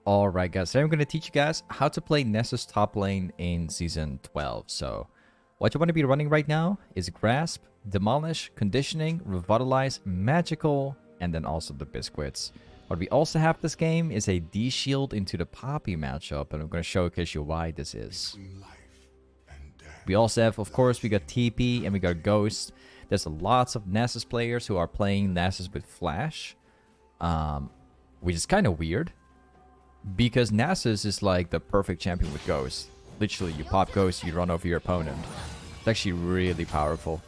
Alright guys, today I'm going to teach you guys how to play Nasus top lane in Season 12. So, what you want to be running right now is Grasp, Demolish, Conditioning, Revitalize, Magical, and then also the Biscuits. What we also have this game is a D-Shield into the Poppy matchup, and I'm going to showcase you why this is. We also have, of course, we got TP and we got Ghost. There's lots of Nasus players who are playing Nasus with Flash, which is kind of weird. Because Nasus is like the perfect champion with Ghost. Literally, you pop Ghost, you run over your opponent. It's actually really powerful.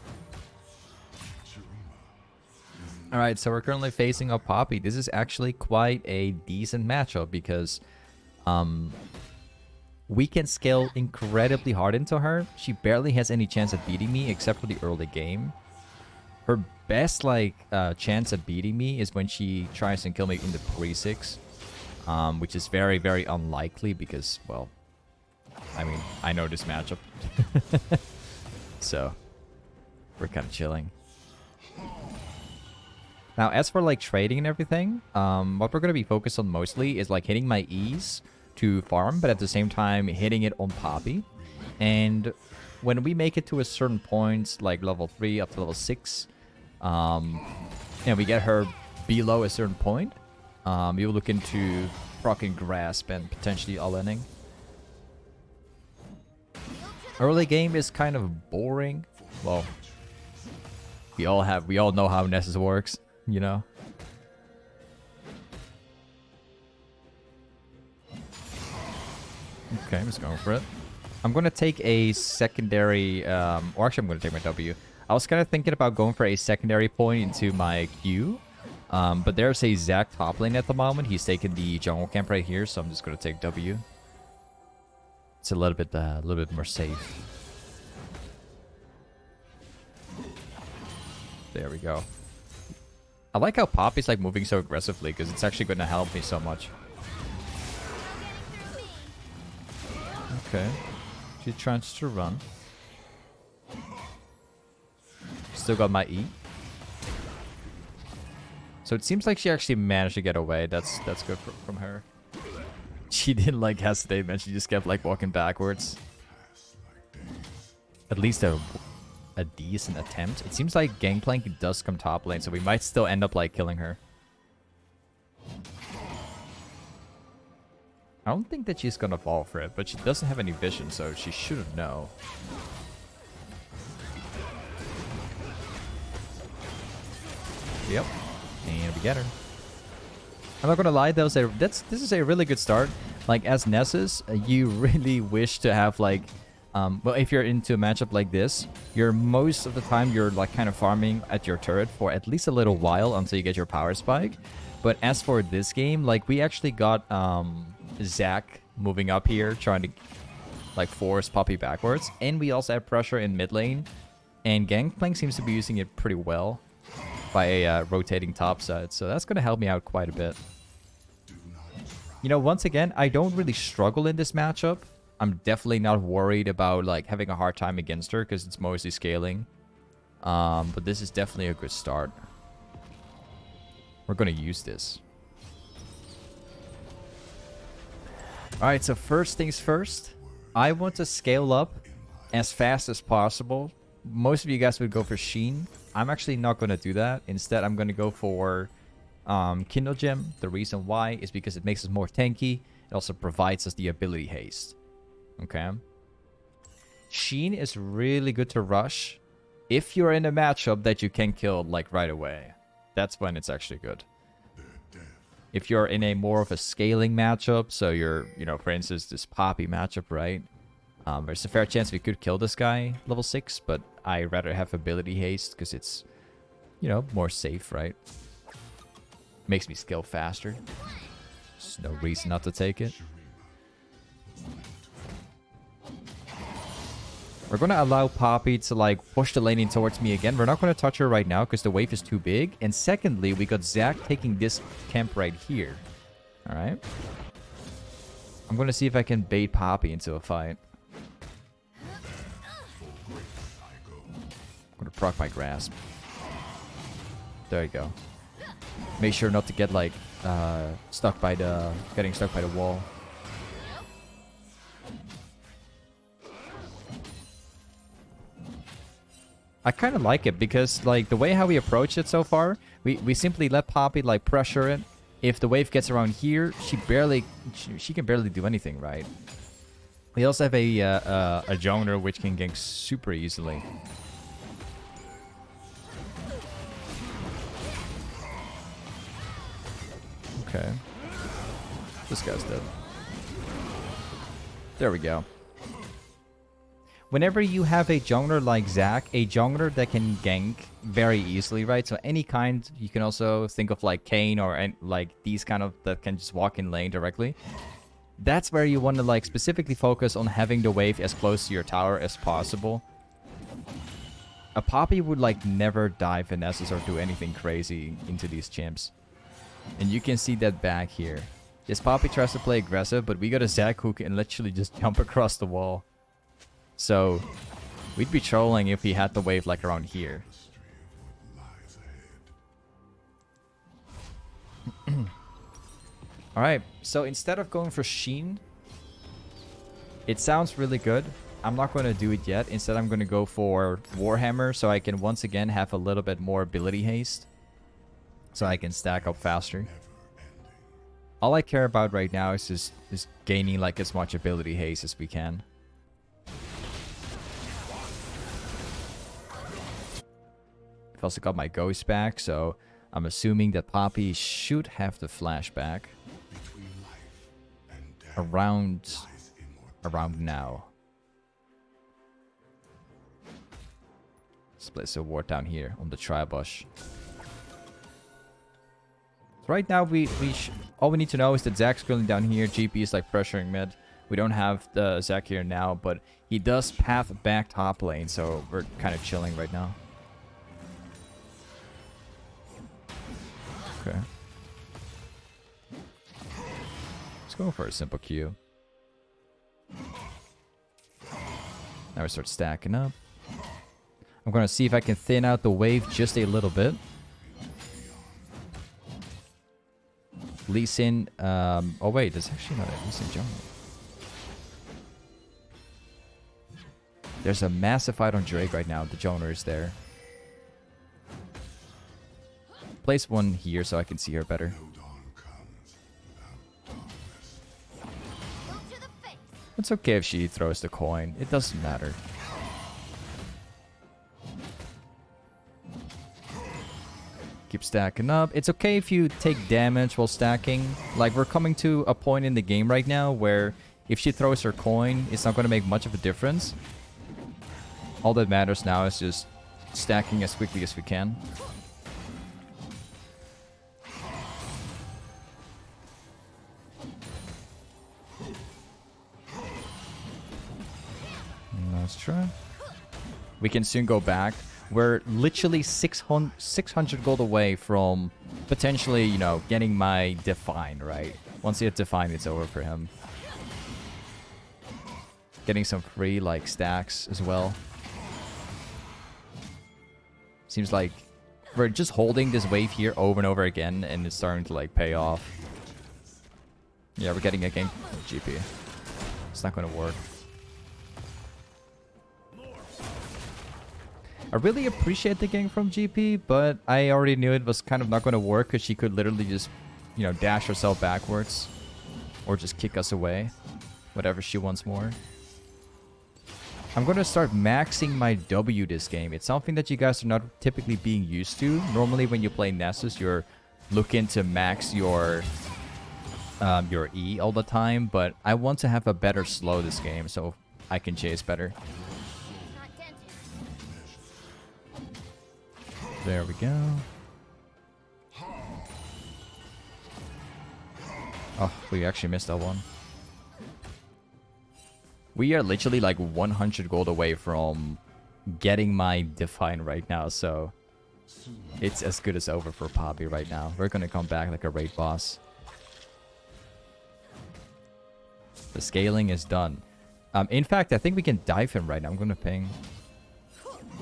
Alright, so we're currently facing a Poppy. This is actually quite a decent matchup because we can scale incredibly hard into her. She barely has any chance at beating me except for the early game. Her best chance at beating me is when she tries to kill me in the pre-6. Which is very, very unlikely because, well, I mean, I know this matchup. So, we're kind of chilling. Now, as for like trading and everything, what we're going to be focused on mostly is like hitting my E's to farm, but at the same time hitting it on Poppy. And when we make it to a certain point, like level 3 up to level 6, and we get her below a certain point, you'll look into proccing Grasp and potentially all-inning. Early game is kind of boring. Well, we all know how Nasus works, you know. Okay, I'm just going for it. I'm gonna take a secondary, or actually I'm gonna take my W. I was kind of thinking about going for a secondary point into my Q. But there's a Zac top lane at the moment. He's taking the jungle camp right here, so I'm just gonna take W. It's a little bit more safe. There we go. I like how Poppy's like moving so aggressively because it's actually going to help me so much. Okay, she tries to run. Still got my E. So it seems like she actually managed to get away. That's good from her. She didn't like hesitate, man. She just kept like walking backwards. At least a decent attempt. It seems like Gangplank does come top lane, so we might still end up like killing her. I don't think that she's gonna fall for it, but she doesn't have any vision, so she shouldn't know. Yep. And we get her. I'm not gonna lie, though, this is a really good start. Like, as Nasus, you really wish to have, like... well, if you're into a matchup like this, most of the time you're, like, kind of farming at your turret for at least a little while until you get your power spike. But as for this game, like, we actually got Zac moving up here, trying to, like, force Poppy backwards. And we also have pressure in mid lane. And Gangplank seems to be using it pretty well by a rotating top side, so that's going to help me out quite a bit. You know, once again, I don't really struggle in this matchup. I'm definitely not worried about like having a hard time against her because it's mostly scaling. But this is definitely a good start. We're going to use this. Alright, so first things first. I want to scale up as fast as possible. Most of you guys would go for Sheen. I'm actually not going to do that. Instead, I'm going to go for Kindle Gem. The reason why is because it makes us more tanky. It also provides us the ability haste. Okay. Sheen is really good to rush if you're in a matchup that you can kill like right away. That's when it's actually good. If you're in a more of a scaling matchup, so you're, you know, for instance, this Poppy matchup, right? There's a fair chance we could kill this guy level 6, but I rather have ability haste because it's, you know, more safe, right? Makes me scale faster. There's no reason not to take it. We're going to allow Poppy to, like, push the laning towards me again. We're not going to touch her right now because the wave is too big. And secondly, we got Zac taking this camp right here. Alright. I'm going to see if I can bait Poppy into a fight. I'm gonna proc my Grasp. There you go. Make sure not to get, like, stuck by the getting stuck by the wall. I kind of like it because like the way how we approach it so far, we simply let Poppy like pressure it. If the wave gets around here, she can barely do anything, right? We also have a jungler which can gank super easily. Okay. This guy's dead. There we go. Whenever you have a jungler like Zac, a jungler that can gank very easily, right? So any kind, you can also think of like Kayn or like these kind of that can just walk in lane directly. That's where you want to like specifically focus on having the wave as close to your tower as possible. A Poppy would like never dive in Nasus or do anything crazy into these chimps. And you can see that back here. This Poppy tries to play aggressive, but we got a Zac who can literally just jump across the wall. So, we'd be trolling if he had the wave like around here. Alright, so instead of going for Sheen, it sounds really good. I'm not going to do it yet. Instead, I'm going to go for Warhammer so I can once again have a little bit more ability haste. So I can stack up faster. All I care about right now is just gaining like as much ability haste as we can. I've also got my ghost back, so I'm assuming that Poppy should have the flashback around now. Let's place a ward down here on the tri-bush. So right now, all we need to know is that Zac's going down here. GP is like pressuring mid. We don't have the Zac here now, but he does path back top lane, so we're kind of chilling right now. Okay. Let's go for a simple Q. Now we start stacking up. I'm going to see if I can thin out the wave just a little bit. Lee Sin, oh wait, there's actually not a Lee Sin jungle. There's a massive fight on Drake right now. The Joner is there. Place one here so I can see her better. It's okay if she throws the coin. It doesn't matter. Keep stacking up. It's okay if you take damage while stacking. Like, we're coming to a point in the game right now where if she throws her coin, it's not going to make much of a difference. All that matters now is just stacking as quickly as we can. Let's try. We can soon go back. We're literally 600 gold away from potentially, you know, getting my Define, right? Once you hit Define, it's over for him. Getting some free, like, stacks as well. Seems like we're just holding this wave here over and over again, and it's starting to, like, pay off. Yeah, we're getting a gank from GP. It's not going to work. I really appreciate the gank from GP, but I already knew it was kind of not going to work because she could literally just, you know, dash herself backwards. Or just kick us away. Whatever she wants more. I'm going to start maxing my W this game. It's something that you guys are not typically being used to. Normally when you play Nasus, you're looking to max your E all the time. But I want to have a better slow this game so I can chase better. There we go. Oh, we actually missed that one. We are literally like 100 gold away from getting my Define right now, so it's as good as over for Poppy right now. We're gonna come back like a raid boss. The scaling is done. In fact, I think we can dive him right now. I'm gonna ping.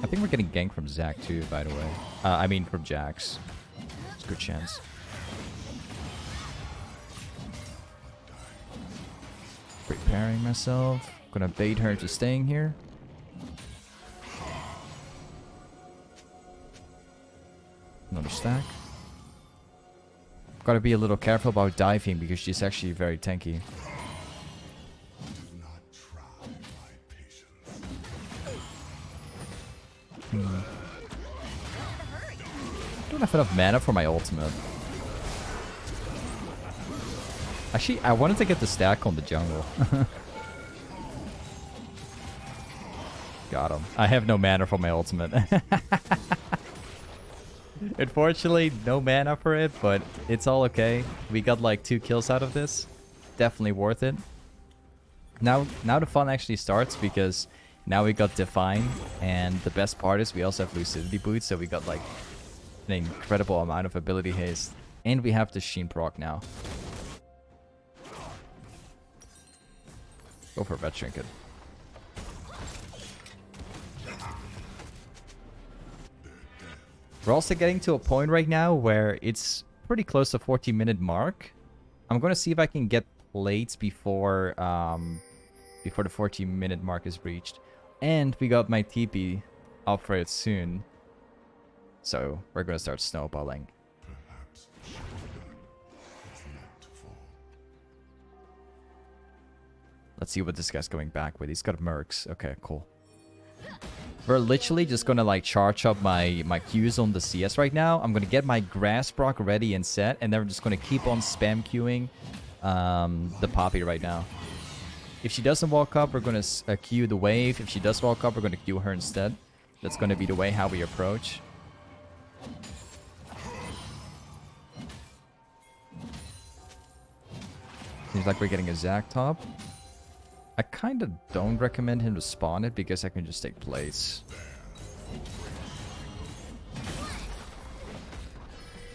I think we're getting ganked from Zac too, by the way. I mean from Jax. It's a good chance. Preparing myself. Gonna bait her to staying here. Another stack. Gotta be a little careful about diving because she's actually very tanky. Don't have enough mana for my ultimate. Actually, I wanted to get the stack on the jungle. Got him. I have no mana for my ultimate. Unfortunately, no mana for it, but it's all okay. We got like 2 kills out of this. Definitely worth it. Now the fun actually starts because now we got Define, and the best part is we also have Lucidity boots, so we got like an incredible amount of ability haste. And we have the Sheen proc now. Go for a vet trinket. We're also getting to a point right now where it's pretty close to 40-minute mark. I'm gonna see if I can get plates before the 40-minute mark is reached. And we got my TP up for it soon. So we're gonna start snowballing. Let's see what this guy's going back with. He's got mercs. Okay, cool. We're literally just gonna like charge up my Qs on the CS right now. I'm gonna get my grass proc ready and set, and then we're just gonna keep on spam queuing the Poppy right now. If she doesn't walk up, we're gonna queue the wave. If she does walk up, we're gonna queue her instead. That's gonna be the way how we approach. Seems like we're getting a Zac top. I kind of don't recommend him to spawn it because I can just take plates.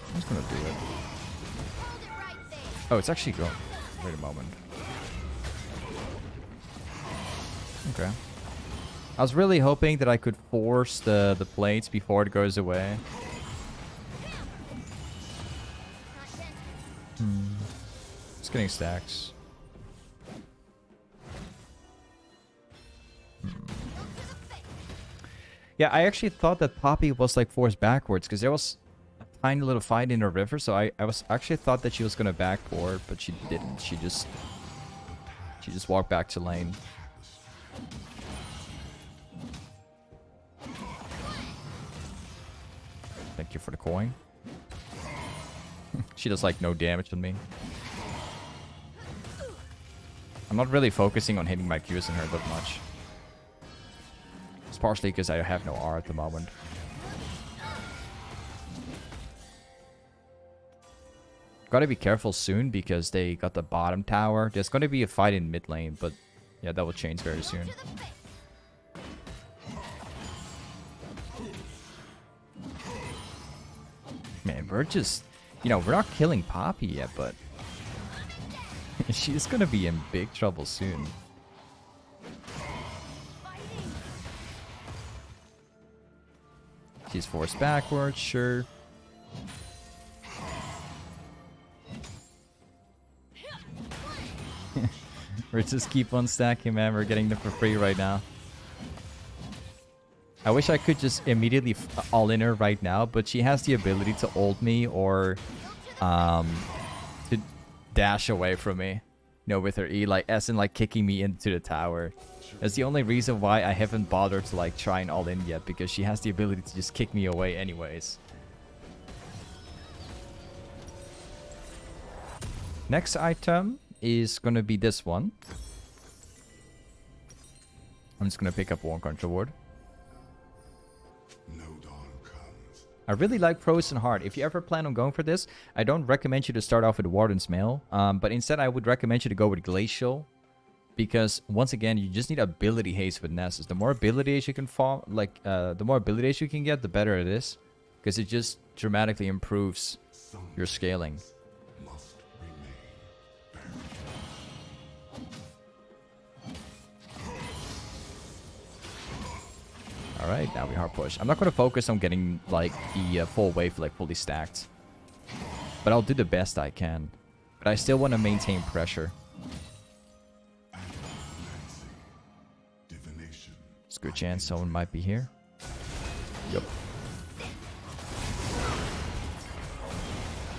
I'm just gonna do it. Oh, it's actually going. Wait a moment. Okay. I was really hoping that I could force the plates before it goes away. Just getting stacks. Yeah, I actually thought that Poppy was like forced backwards because there was a tiny little fight in the river, so I was actually thought that she was gonna backboard, but she didn't. She just walked back to lane. Thank you for the coin. She does like no damage on me. I'm not really focusing on hitting my Qs in her that much. It's partially because I have no R at the moment. Gotta be careful soon because they got the bottom tower. There's gonna be a fight in mid lane, but yeah, that will change very soon. Man, we're just, you know, we're not killing Poppy yet, but she's gonna be in big trouble soon. She's forced backwards, sure. We're just keep on stacking, man. We're getting them for free right now. I wish I could just immediately all in her right now, but she has the ability to ult me or to dash away from me. You know, with her E, like as in like kicking me into the tower. That's the only reason why I haven't bothered to like try and all in yet, because she has the ability to just kick me away anyways. Next item is gonna be this one. I'm just gonna pick up one control ward. I really like Frozen Heart. If you ever plan on going for this, I don't recommend you to start off with Warden's Mail. But instead, I would recommend you to go with Glacial. Because, once again, you just need ability haste with Nasus. The more ability haste you can farm, the more ability haste you can get, the better it is. Because it just dramatically improves your scaling. Alright, now we hard push. I'm not going to focus on getting like the full wave like fully stacked. But I'll do the best I can. But I still want to maintain pressure. good chance someone might be here. Yep.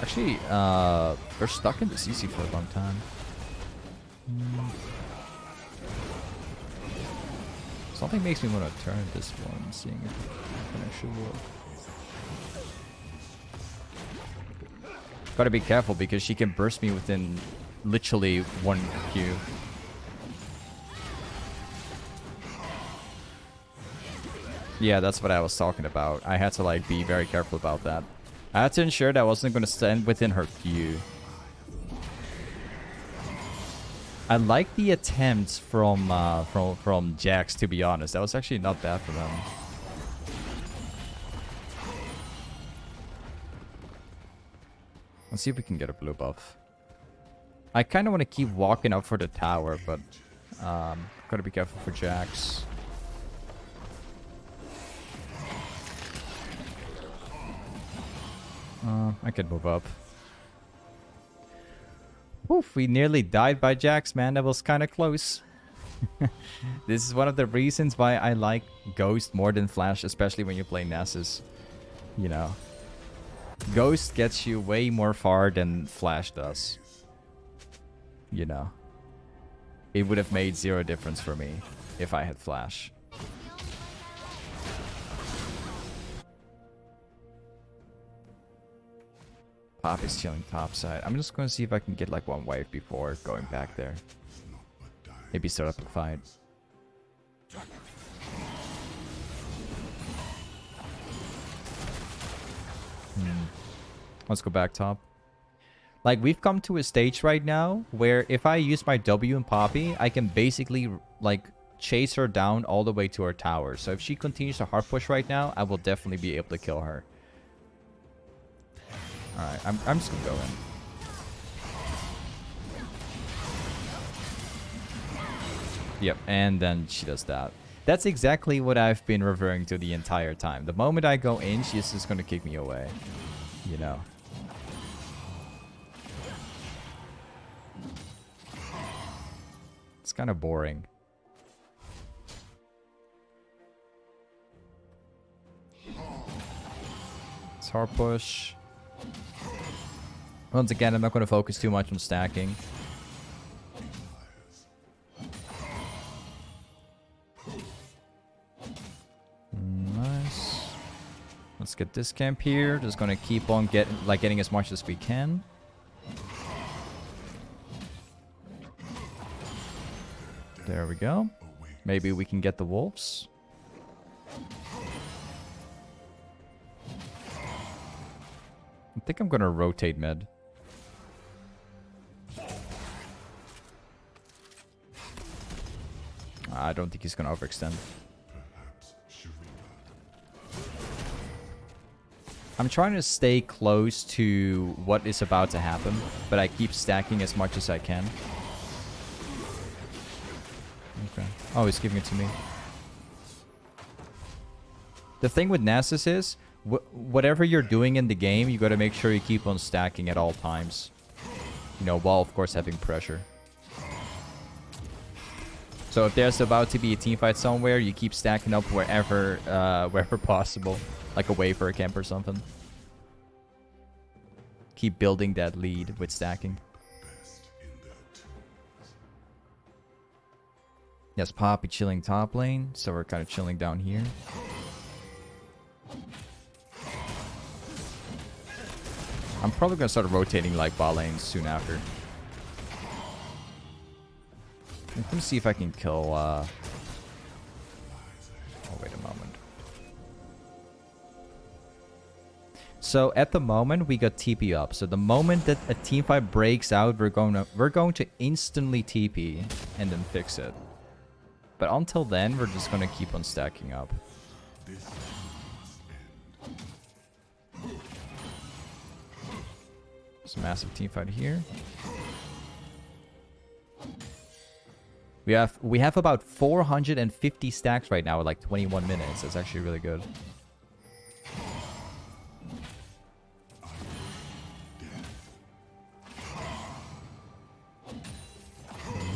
Actually, they're stuck in the CC for a long time. Something makes me want to turn this one, seeing if it can actually work. Gotta be careful because she can burst me within literally 1 Q. Yeah, that's what I was talking about. I had to like be very careful about that. I had to ensure that I wasn't going to stand within her Q. I like the attempts from Jax, to be honest. That was actually not bad for them. Let's see if we can get a blue buff. I kind of want to keep walking up for the tower, but gotta be careful for Jax. I could move up. Oof, we nearly died by Jax, man. That was kind of close. This is one of the reasons why I like Ghost more than Flash, especially when you play Nasus. You know. Ghost gets you way more far than Flash does. You know. It would have made zero difference for me if I had Flash. Pop is chilling topside. I'm just going to see if I can get like one wave before going back there. Maybe start up a fight. Let's go back top. Like, we've come to a stage right now where if I use my W and Poppy, I can basically like chase her down all the way to her tower. So if she continues to hard push right now, I will definitely be able to kill her. Alright, I'm just gonna go in. Yep, and then she does that. That's exactly what I've been referring to the entire time. The moment I go in, she's just gonna kick me away. You know. It's kind of boring. It's hard push. Once again, I'm not going to focus too much on stacking. Nice. Let's get this camp here. Just going to keep on getting as much as we can. There we go. Maybe we can get the wolves. I think I'm going to rotate mid. I don't think he's going to overextend. I'm trying to stay close to what is about to happen, but I keep stacking as much as I can. Okay. Oh, he's giving it to me. The thing with Nasus is, whatever you're doing in the game, you got to make sure you keep on stacking at all times. You know, while of course having pressure. So if there's about to be a team fight somewhere, you keep stacking up wherever possible. Like a wave or a camp or something. Keep building that lead with stacking. Yes, Poppy chilling top lane, so we're kind of chilling down here. I'm probably going to start rotating like bot lanes soon after. Let me see if I can kill... Oh, wait a moment. So at the moment we got TP up. So the moment that a team fight breaks out, we're going to instantly TP and then fix it. But until then, we're just going to keep on stacking up. There's a massive team fight here. We have about 450 stacks right now at like 21 minutes. That's actually really good.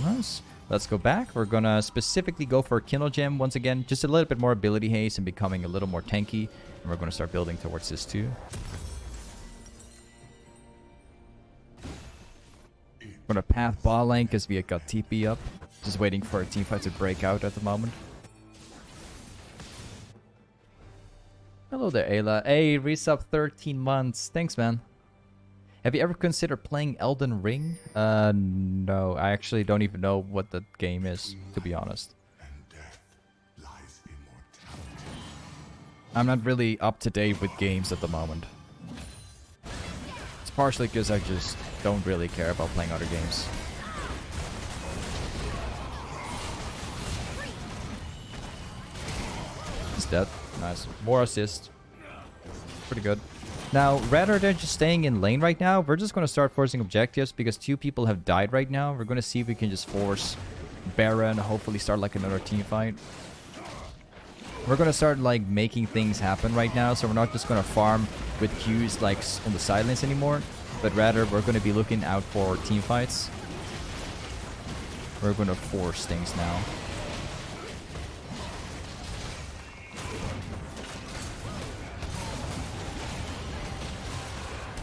Nice. Let's go back. We're gonna specifically go for Kindle Gem once again. Just a little bit more ability haste and becoming a little more tanky. And we're gonna start building towards this too. We're gonna path ball lane because we got TP up. Just waiting for a teamfight to break out at the moment. Hello there, Ayla. Hey, resub 13 months. Thanks, man. Have you ever considered playing Elden Ring? No. I actually don't even know what the game is, to be honest. I'm not really up to date with games at the moment. It's partially because I just don't really care about playing other games. He's dead. Nice. More assist. Pretty good. Now, rather than just staying in lane right now, we're just going to start forcing objectives because 2 people have died right now. We're going to see if we can just force Baron, hopefully start like another team fight. We're going to start like making things happen right now, so we're not just going to farm with Qs like on the sidelines anymore, but rather we're going to be looking out for team fights. We're going to force things now.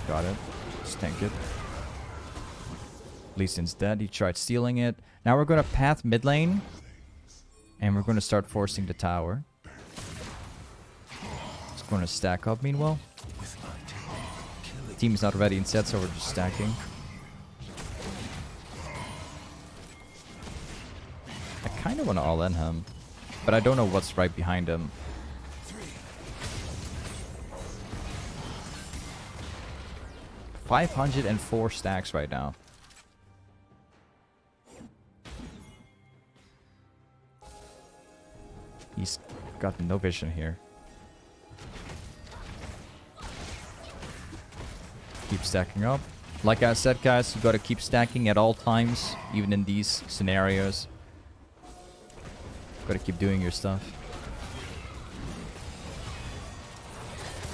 Got it. Just tank it. Lee Sin's dead. He tried stealing it. Now we're going to path mid lane. And we're going to start forcing the tower. It's going to stack up meanwhile. Team is not ready in set, so we're just stacking. I kind of want to all-in him. But I don't know what's right behind him. $504 stacks right now. He's got no vision here. Keep stacking up. Like I said, guys, you gotta keep stacking at all times, even in these scenarios. Gotta keep doing your stuff.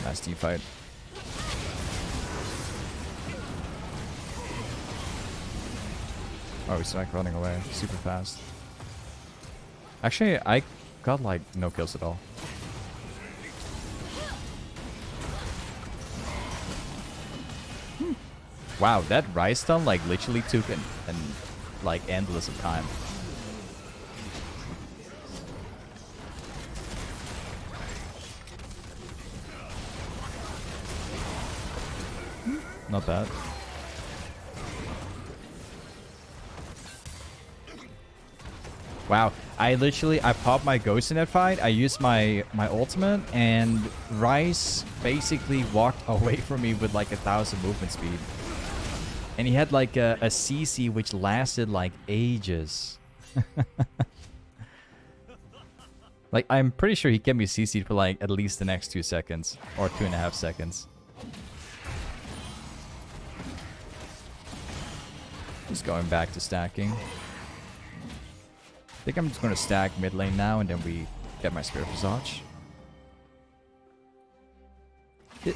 Nice team fight. Oh, he's like running away super fast. Actually, I got like no kills at all. Wow, that rise stun like literally took an like endless of time. Not bad. Wow, I popped my ghost in that fight. I used my ultimate, and Rice basically walked away from me with like 1,000 movement speed. And he had like a CC which lasted like ages. Like, I'm pretty sure he kept me CC'd for like at least the next 2 seconds. Or 2.5 seconds. Just going back to stacking. I think I'm just going to stack mid lane now, and then we get my Spirit Visage.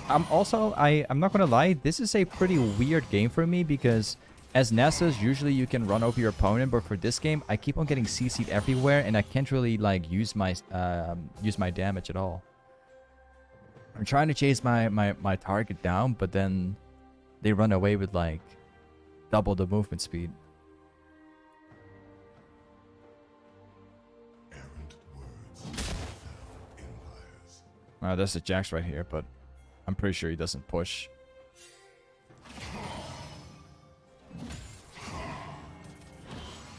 I'm not going to lie, this is a pretty weird game for me, because as Nasus, usually you can run over your opponent, but for this game, I keep on getting CC'd everywhere, and I can't really like use my damage at all. I'm trying to chase my target down, but then they run away with like double the movement speed. There's a Jax right here, but I'm pretty sure he doesn't push.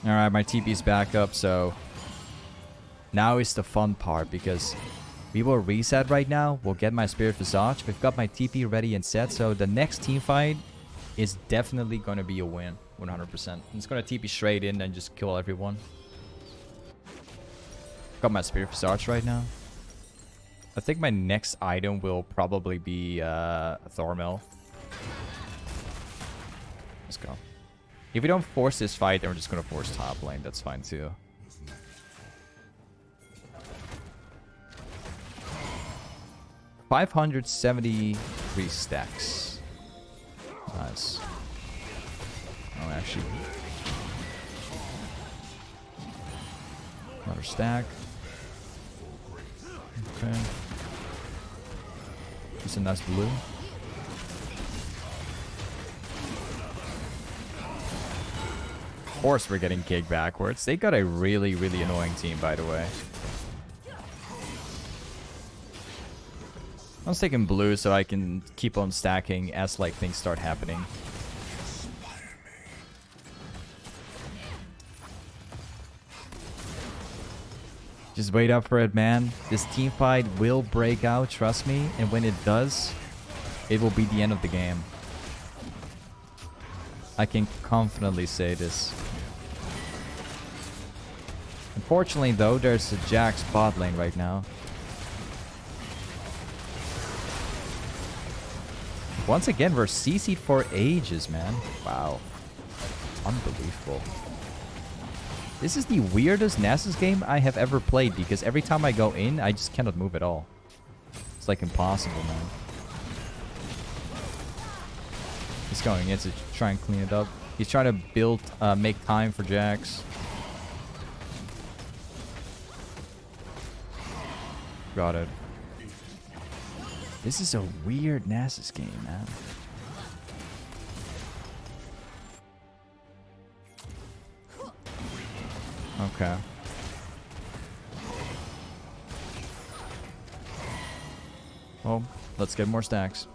Alright, my TP's back up, so now is the fun part, because we will reset right now. We'll get my Spirit Visage. We've got my TP ready and set, so the next team fight is definitely going to be a win. 100%. I'm just going to TP straight in and just kill everyone. Got my Spirit Visage right now. I think my next item will probably be a thornmail. Let's go. If we don't force this fight, then we're just going to force top lane. That's fine too. $573 stacks. Nice. Oh, actually. for stack. Okay. It's a nice blue. Of course we're getting kicked backwards. They got a really, really annoying team, by the way. I was taking blue so I can keep on stacking as like things start happening. Just wait up for it, man. This team fight will break out, trust me. And when it does, it will be the end of the game. I can confidently say this. Unfortunately, though, there's a Jax bot lane right now. Once again, we're CC'd for ages, man. Wow. Unbelievable. This is the weirdest Nasus game I have ever played because every time I go in, I just cannot move at all. It's like impossible, man. He's going in to try and clean it up. He's trying to build, make time for Jax. Got it. This is a weird Nasus game, man. Okay. Well, let's get more stacks.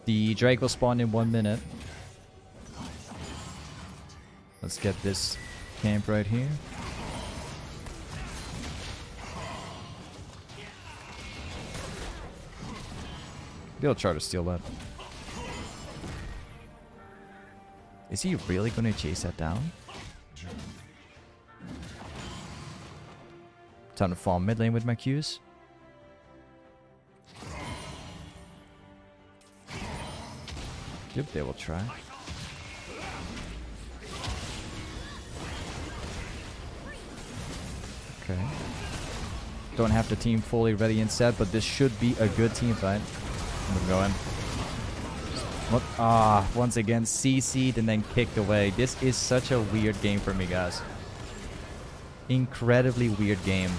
The Drake will spawn in 1 minute. Let's get this camp right here. They'll try to steal that. Is he really going to chase that down? Time to fall mid lane with my Qs. Yep, they will try. Okay. Don't have the team fully ready and set, but this should be a good team fight. I'm going. What? Ah, once again, CC'd and then kicked away. This is such a weird game for me, guys. Incredibly weird game.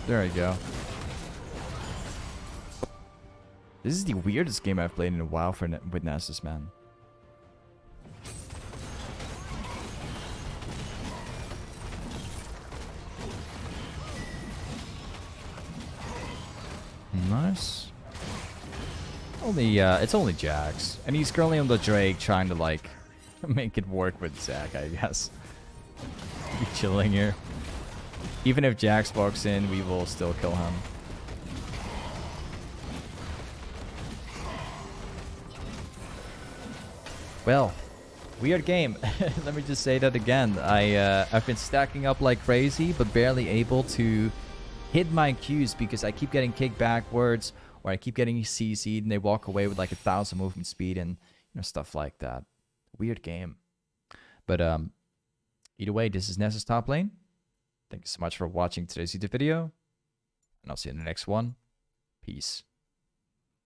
There we go. This is the weirdest game I've played in a while with Nasus, man. Nice. It's only Jax, and he's currently on the Drake, trying to like make it work with Zac, I guess. Be chilling here. Even if Jax walks in, we will still kill him. Well, weird game. Let me just say that again. I've been stacking up like crazy, but barely able to hit my Qs because I keep getting kicked backwards, or I keep getting CC'd and they walk away with like 1,000 movement speed and stuff like that. Weird game. But either way, this is Nasus top lane. Thank you so much for watching today's YouTube video, and I'll see you in the next one. Peace.